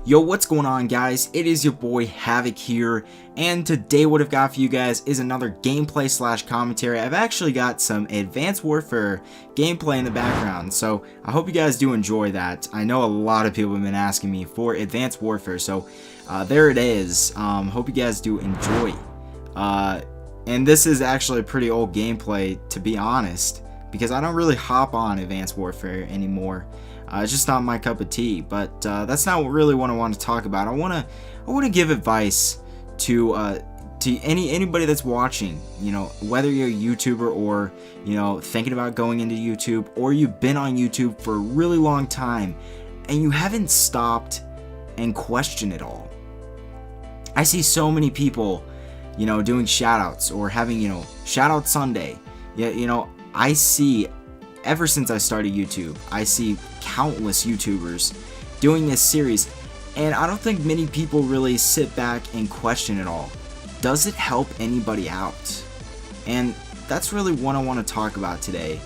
Yo, what's going on, guys? It is your boy Havoc here, and today what I've got for you guys is another gameplay slash commentary. I've actually got some Advanced Warfare gameplay in the background, so I hope you guys do enjoy that. I know a lot of people have been asking me for Advanced Warfare, so there it is. Hope you guys do enjoy. And this is actually a pretty old gameplay, to be honest, because I don't really hop on Advanced Warfare anymore. It's just not my cup of tea, but that's not really what I want to talk about. I want to give advice to anybody that's watching. You know, whether you're a YouTuber or thinking about going into YouTube, or you've been on YouTube for a really long time and you haven't stopped and questioned it all. I see so many people, doing shoutouts or having Shoutout Sunday. Yeah, I see. Ever since I started YouTube, I see countless YouTubers doing this series, and I don't think many people really sit back and question it all. Does it help anybody out? And that's really what I want to talk about today.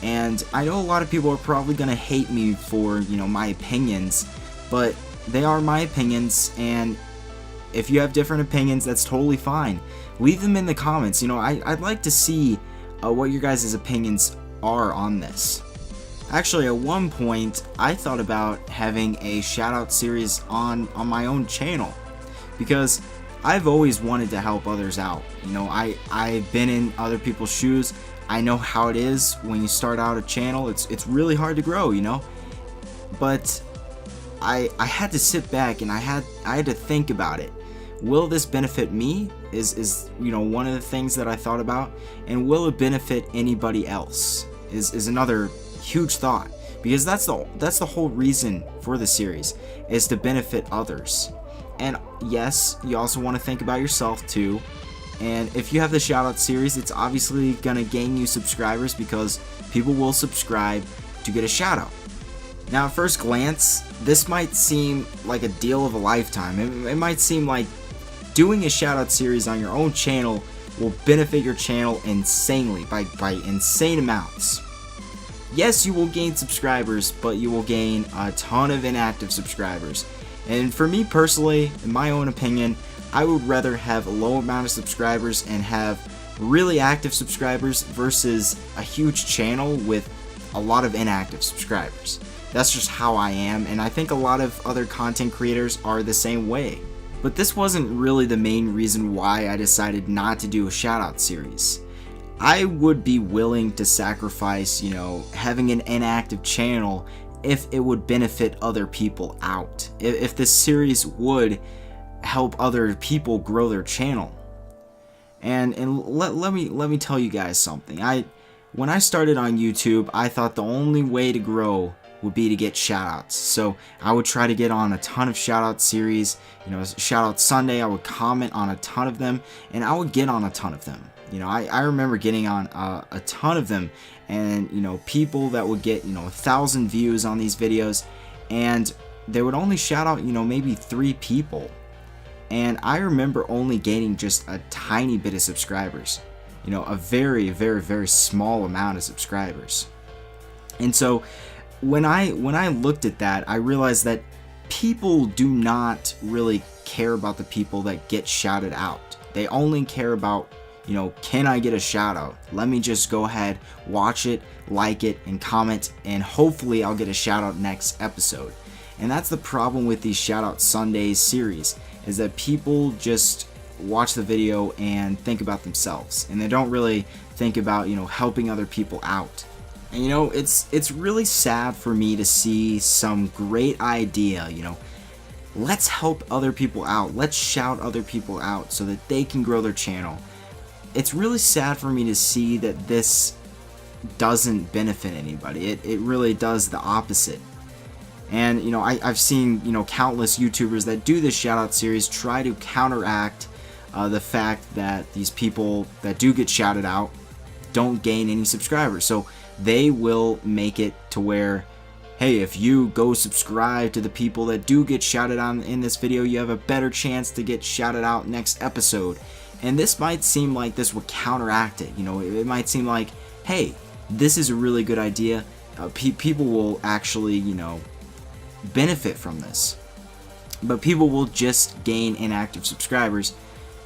And I know a lot of people are probably going to hate me for, my opinions, but they are my opinions, and if you have different opinions, that's totally fine. Leave them in the comments. I'd like to see what your guys' opinions are on this. Actually, at one point I thought about having a shoutout series on my own channel, because I've always wanted to help others out. I've been in other people's shoes. I know how it is when you start out a channel. It's really hard to grow, but I had to sit back and I had to think about it. Will this benefit me? Is one of the things that I thought about, and will it benefit anybody else? Is another huge thought, because that's the whole reason for the series, is to benefit others. And yes, you also want to think about yourself too. And if you have the shoutout series, it's obviously gonna gain you subscribers, because people will subscribe to get a shoutout. Now, at first glance, this might seem like a deal of a lifetime. It might seem like doing a shoutout series on your own channel will benefit your channel insanely, by insane amounts. Yes, you will gain subscribers, but you will gain a ton of inactive subscribers. And for me personally, in my own opinion, I would rather have a low amount of subscribers and have really active subscribers versus a huge channel with a lot of inactive subscribers. That's just how I am, and I think a lot of other content creators are the same way. But this wasn't really the main reason why I decided not to do a shoutout series. I would be willing to sacrifice, having an inactive channel if it would benefit other people out. If this series would help other people grow their channel. And let me tell you guys something. When I started on YouTube, I thought the only way to grow would be to get shoutouts. So I would try to get on a ton of shoutout series, Shoutout Sunday. I would comment on a ton of them, and I would get on a ton of them. I remember getting on a ton of them, and people that would get 1,000 views on these videos, and they would only shout out maybe 3 people. And I remember only gaining just a tiny bit of subscribers, a very, very, very small amount of subscribers. And so when I looked at that, I realized that people do not really care about the people that get shouted out. They only care about, can I get a shout out? Let me just go ahead, watch it, like it, and comment, and hopefully I'll get a shout out next episode. And that's the problem with these Shoutout Sundays series, is that people just watch the video and think about themselves, and they don't really think about, helping other people out. And it's really sad for me to see some great idea, let's help other people out, let's shout other people out so that they can grow their channel. It's really sad for me to see that this doesn't benefit anybody. It really does the opposite. And I've seen countless YouTubers that do this shoutout series try to counteract the fact that these people that do get shouted out don't gain any subscribers. So they will make it to where, hey, if you go subscribe to the people that do get shouted out in this video, you have a better chance to get shouted out next episode. And this might seem like this would counteract it. It might seem like, hey, this is a really good idea. People will actually, benefit from this. but people will just gain inactive subscribers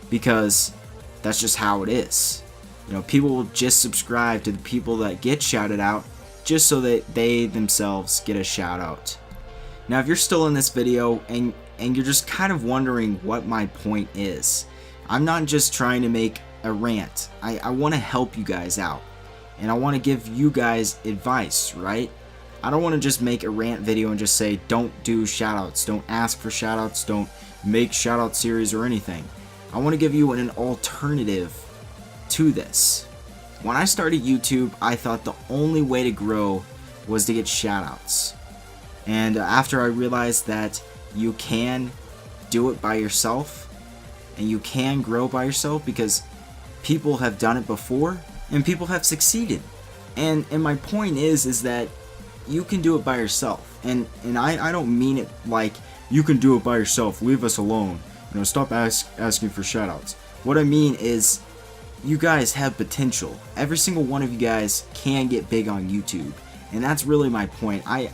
because that's just how it is. You know, people will just subscribe to the people that get shouted out just so that they themselves get a shout out. Now, if you're still in this video and you're just kind of wondering what my point is, I'm not just trying to make a rant. I want to help you guys out, and I want to give you guys advice, right? I don't want to just make a rant video and just say don't do shoutouts, don't ask for shoutouts, don't make shoutout series or anything. I want to give you an alternative to this. When I started YouTube, I thought the only way to grow was to get shoutouts. And after I realized that you can do it by yourself and you can grow by yourself because people have done it before and people have succeeded. And my point is that you can do it by yourself. And I don't mean it like you can do it by yourself, leave us alone. You know, stop asking for shoutouts. What I mean is you guys have potential. Every single one of you guys can get big on YouTube. And that's really my point. I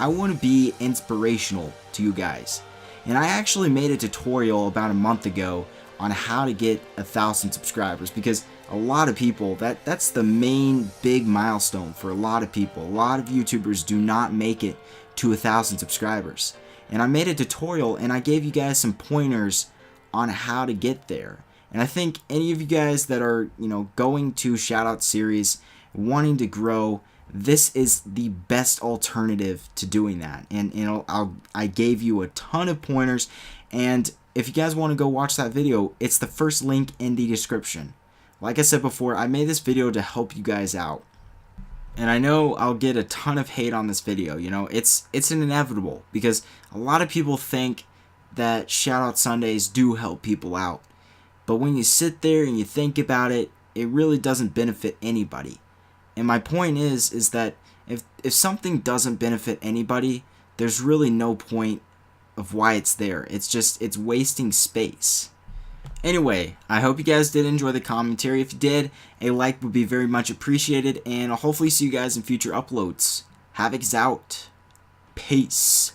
want to be inspirational to you guys. And I actually made a tutorial about a month ago on how to get 1,000 subscribers, because a lot of people, that's the main big milestone for a lot of people. A lot of YouTubers do not make it to 1,000 subscribers. And I made a tutorial and I gave you guys some pointers on how to get there. And I think any of you guys that are, you know, going to shoutout series, wanting to grow, this is the best alternative to doing that. And you know, I gave you a ton of pointers, and if you guys want to go watch that video, it's the first link in the description. Like I said before, I made this video to help you guys out. And I know I'll get a ton of hate on this video. You know, it's an inevitable, because a lot of people think that Shoutout Sundays do help people out. But when you sit there and you think about it, it really doesn't benefit anybody. And my point is that if something doesn't benefit anybody, there's really no point of why it's there. It's wasting space. Anyway, I hope you guys did enjoy the commentary. If you did, a like would be very much appreciated, and I'll hopefully see you guys in future uploads. Havoc's out. Peace.